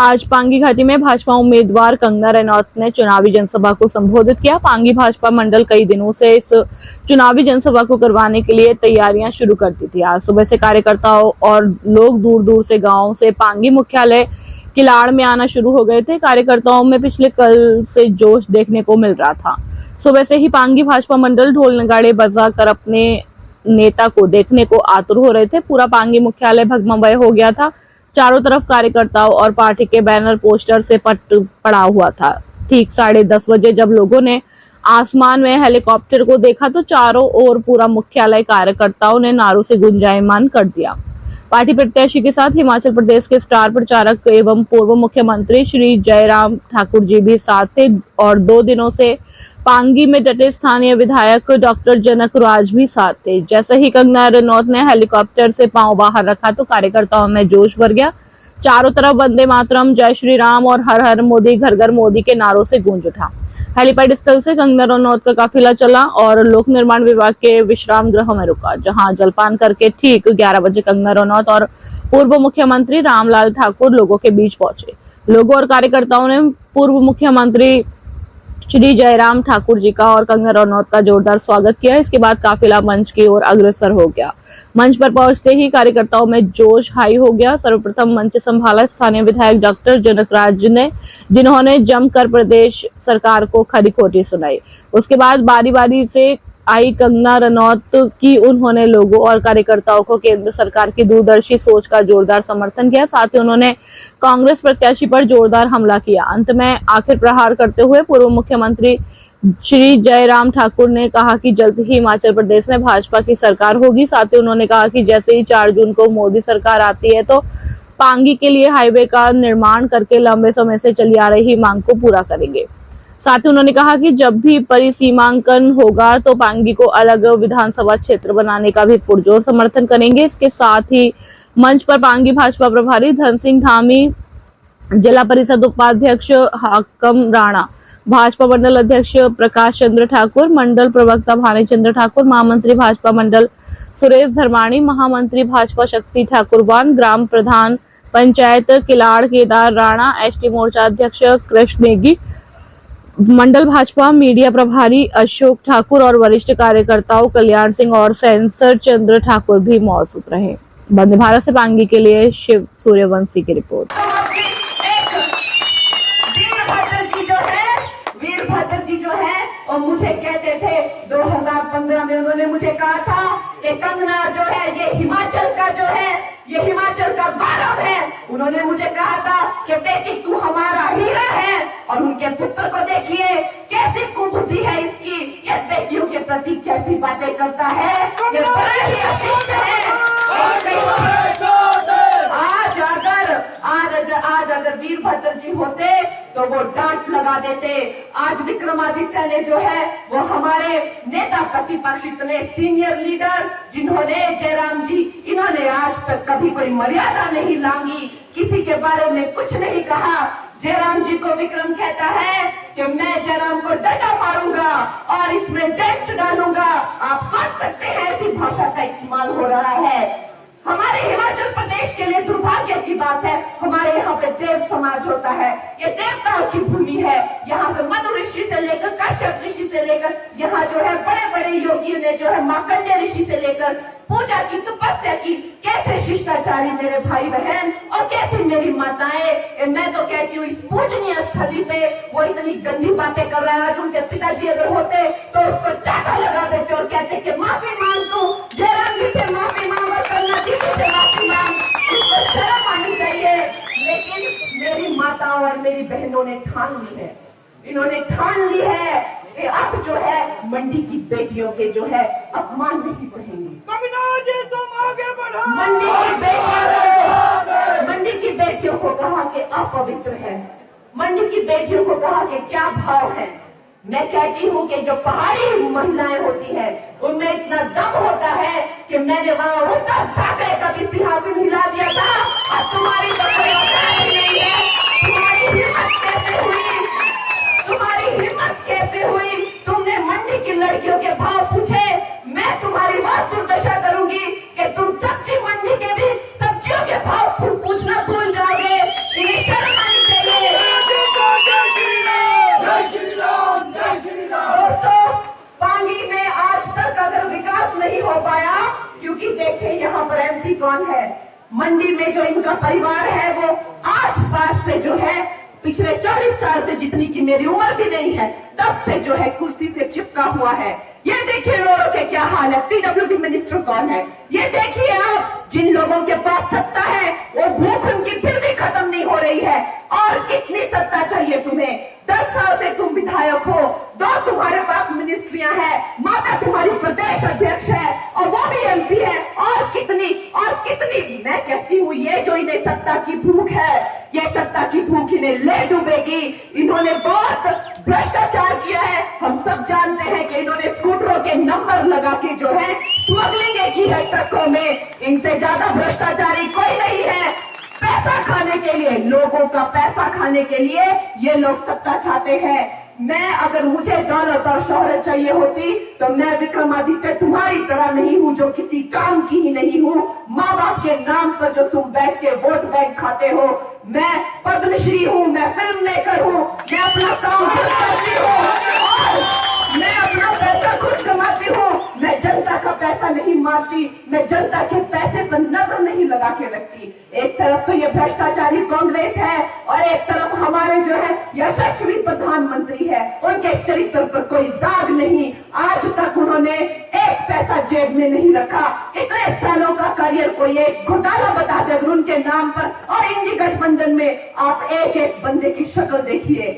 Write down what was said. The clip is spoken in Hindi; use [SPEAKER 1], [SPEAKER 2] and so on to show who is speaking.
[SPEAKER 1] आज पांगी घाटी में भाजपा उम्मीदवार कंगना रनौत ने चुनावी जनसभा को संबोधित किया। पांगी भाजपा मंडल कई दिनों से इस चुनावी जनसभा को करवाने के लिए तैयारियां शुरू कर दी थी। आज सुबह से कार्यकर्ताओं और लोग दूर दूर से गांवों से पांगी मुख्यालय किलाड़ में आना शुरू हो गए थे। कार्यकर्ताओं में पिछले कल से जोश देखने को मिल रहा था। सुबह से ही पांगी भाजपा मंडल ढोल नगाड़े बजाकर अपने नेता को देखने को आतुर हो रहे थे। पूरा पांगी मुख्यालय भगममय हो गया था। चारों तरफ कार्यकर्ताओं और पार्टी के बैनर पोस्टर से पड़ा हुआ था। ठीक 10:30 बजे जब लोगों ने आसमान में हेलीकॉप्टर को देखा तो चारों ओर पूरा मुख्यालय कार्यकर्ताओं ने नारों से गुंजायमान कर दिया। पार्टी प्रत्याशी के साथ हिमाचल प्रदेश के स्टार प्रचारक एवं पूर्व मुख्यमंत्री श्री जयराम ठाकुर जी भी साथ थे और 2 दिनों से पांगी में डटे स्थानीय विधायक डॉक्टर जनक राज भी साथ थे। जैसे ही कंगना रनौत ने हेलीकॉप्टर से पांव बाहर रखा तो कार्यकर्ताओं में जोश भर गया। चारों तरफ वंदे मातरम, जय श्री राम और हर हर मोदी, घर घर मोदी के नारों से गूंज उठा। हेलीपैड स्थल से कंगना रनौत का काफिला चला और लोक निर्माण विभाग के विश्राम गृह में रुका, जहां जलपान करके ठीक 11 बजे कंगना रनौत और पूर्व मुख्यमंत्री रामलाल ठाकुर लोगों के बीच पहुंचे। लोगों और कार्यकर्ताओं ने पूर्व मुख्यमंत्री श्री जयराम ठाकुर जी का और कंगना रनौत का जोरदार स्वागत किया। इसके बाद काफिला मंच की ओर अग्रसर हो गया। मंच पर पहुंचते ही कार्यकर्ताओं में जोश हाई हो गया। सर्वप्रथम मंच संभाला स्थानीय विधायक डॉक्टर जनक राज ने, जिन्होंने जमकर प्रदेश सरकार को खरी खोटी सुनाई। उसके बाद बारी बारी से आई कंगना रनौत की उन्होंने लोगों और कार्यकर्ताओं को केंद्र सरकार की दूरदर्शी सोच का जोरदार समर्थन किया। साथ ही उन्होंने कांग्रेस प्रत्याशी पर जोरदार हमला किया। अंत में आखिर प्रहार करते हुए पूर्व मुख्यमंत्री श्री जयराम ठाकुर ने कहा कि जल्द ही हिमाचल प्रदेश में भाजपा की सरकार होगी। साथ ही उन्होंने कहा कि जैसे ही 4 जून को मोदी सरकार आती है तो पांगी के लिए हाईवे का निर्माण करके लंबे समय से चली आ रही मांग को पूरा करेंगे। साथ ही उन्होंने कहा कि जब भी परिसीमांकन होगा तो पांगी को अलग विधानसभा क्षेत्र बनाने का भी पुरजोर समर्थन करेंगे। इसके साथ ही मंच पर पांगी भाजपा प्रभारी धन सिंह धामी, जिला परिषद उपाध्यक्ष हाकम राणा, भाजपा मंडल अध्यक्ष प्रकाश चंद्र ठाकुर, मंडल प्रवक्ता भानी चंद्र ठाकुर, महामंत्री भाजपा मंडल सुरेश धर्माणी, महामंत्री भाजपा शक्ति ठाकुरवान, ग्राम प्रधान पंचायत किलाड़ केदार राणा, एसटी मोर्चा अध्यक्ष कृष्ण नेगी, मंडल भाजपा मीडिया प्रभारी अशोक ठाकुर और वरिष्ठ कार्यकर्ताओं कल्याण सिंह और सेंसर चंद्र ठाकुर भी मौजूद रहे। वंदे भारत से पांगी के लिए शिव सूर्यवंशी की रिपोर्ट।
[SPEAKER 2] वीरभद्र जी जो है और मुझे कहते थे 2015 में उन्होंने मुझे कहा था कि कंगना जो है ये हिमाचल का जो है ये हिमाचल का गौरव है। उन्होंने मुझे कहा था कि बेटी तू हमारा हीरा है और उनके पुत्र को देखिए कैसी कुबुद्धि है इसकी, ये बेटियों के प्रति कैसी बातें करता है, ये बड़ा ही अशिष्ट है। आज अगर वीरभद्र जी होते तो वो डांट लगा देते। आज विक्रमादित्य ने जो है वो हमारे नेता प्रतिपक्ष इतने सीनियर लीडर जिन्होंने जयराम जी इन्होंने आज तक कभी कोई मर्यादा नहीं लांगी, किसी के बारे में कुछ नहीं कहा। जयराम जी को विक्रम कहता है कि मैं जयराम को डंडा मारूंगा और इसमें डेंट डालूंगा। आप सोच सकते हैं ऐसी भाषा का इस्तेमाल हो रहा है। हमारे हिमाचल प्रदेश के लिए दुर्भाग्य की बात है, हमारे यहाँ पे देव समाज होता है, ये देवताओं की भूमि है। यहाँ से मनु ऋषि से लेकर कश्यप ऋषि से लेकर यहाँ जो है बड़े बड़े योगियों ने जो है मार्कंडेय ऋषि से लेकर पूजा की, तपस्या की। कैसे शिष्टाचारी मेरे भाई बहन और कैसे मेरी माताएं। मैं तो कहती हूँ इस पूजनीय स्थली पे वो इतनी गंदी बातें कर रहा है। आज उनके पिताजी अगर होते तो उसको चाटा लगा देते और कहते कि माफी मांग तू, जयराम जी से माफी मांग और कंगना जी से माफी मांग, उसको शर्म आनी चाहिए। लेकिन मेरी माताओं और मेरी बहनों ने ठान ली है, इन्होंने ठान ली है कि अब जो है मंडी की बेटियों के जो है अपमान नहीं सहेंगे।
[SPEAKER 3] तुम आगे बढ़ो।
[SPEAKER 2] मंडी की बेटियों को कहा कि अपवित्र है, मंडी की बेटियों को कहा कि क्या भाव है। मैं कहती हूँ कि जो पहाड़ी महिलाएं होती है उनमें इतना दम होता है कि मैंने वहां उद्धव ठाकरे का भी सिंहासन हिला दिया था और तुम्हारी तो कोई औकात ही नहीं है। तुम्हारी हिम्मत कैसे हुई, तुम्हारी हिम्मत कैसे हुई? तुमने मंडी की लड़कियों के भाव पूछे। मैं तुम्हारी बात दुर्दशा करूंगी कि तुम सब्जी मंडी के भी सब्जियों के भाव पूछना भूल जाओगे। इन्हें शर्म आनी नहीं हो पाया क्योंकि देखिए यहाँ पर एमपी कौन है। मंडी में जो इनका परिवार है वो आज पास से जो है पिछले 40 साल से, जितनी की मेरी उम्र भी नहीं है, तब से जो है कुर्सी से चिपका हुआ है। ये देखिए लोगों के क्या हाल है। पीडब्ल्यूडी मिनिस्टर कौन है? ये देखिए आप, जिन लोगों के पास सत्ता है वो भूख उनकी फिर भी खत्म नहीं हो रही है। और कितनी सत्ता चाहिए तुम्हें? 10 साल से तुम विधायक हो, 2 तुम्हारे पास मिनिस्ट्रियां हैं, माता तुम्हारी प्रदेश अध्यक्ष है और वो भी एमपी है। और कितनी मैं कहती हूँ, ये जो इन्हें सत्ता की भूख है, ये सत्ता की भूख इन्हें ले डूबेगी। इन्होंने बहुत भ्रष्टाचार किया है। हम सब जानते हैं कि इन्होंने स्कूटरों के नंबर लगा के जो है स्मगलिंग की है ट्रकों में। इनसे ज्यादा भ्रष्टाचारी कोई नहीं है। पैसा खाने के लिए, लोगों का पैसा खाने के लिए ये लोग सत्ता चाहते हैं। अगर मुझे दौलत और शोहरत चाहिए होती तो मैं विक्रमादित्य तुम्हारी तरह नहीं हूं, जो किसी काम की ही नहीं हूं। माँ बाप के नाम पर जो तुम बैठ के वोट बैंक खाते हो। मैं पद्मश्री हूं, मैं फिल्म मेकर हूं, मैं अपना काम खुद करती हूं और मैं अपना पैसा खुद कमाती हूं। मैं जनता का पैसा नहीं मारती, मैं जनता के पैसे पर नजर नहीं लगा के रखती। एक तरफ तो ये भ्रष्टाचारी कांग्रेस है और एक तरफ हमारे जो है यशस्वी प्रधानमंत्री है। उनके चरित्र पर कोई दाग नहीं। आज तक उन्होंने एक पैसा जेब में नहीं रखा। इतने सालों का करियर को ये घोटाला बता दे अगर उनके नाम पर। और इंडी गठबंधन में आप एक एक बंदे की शक्ल देखिए।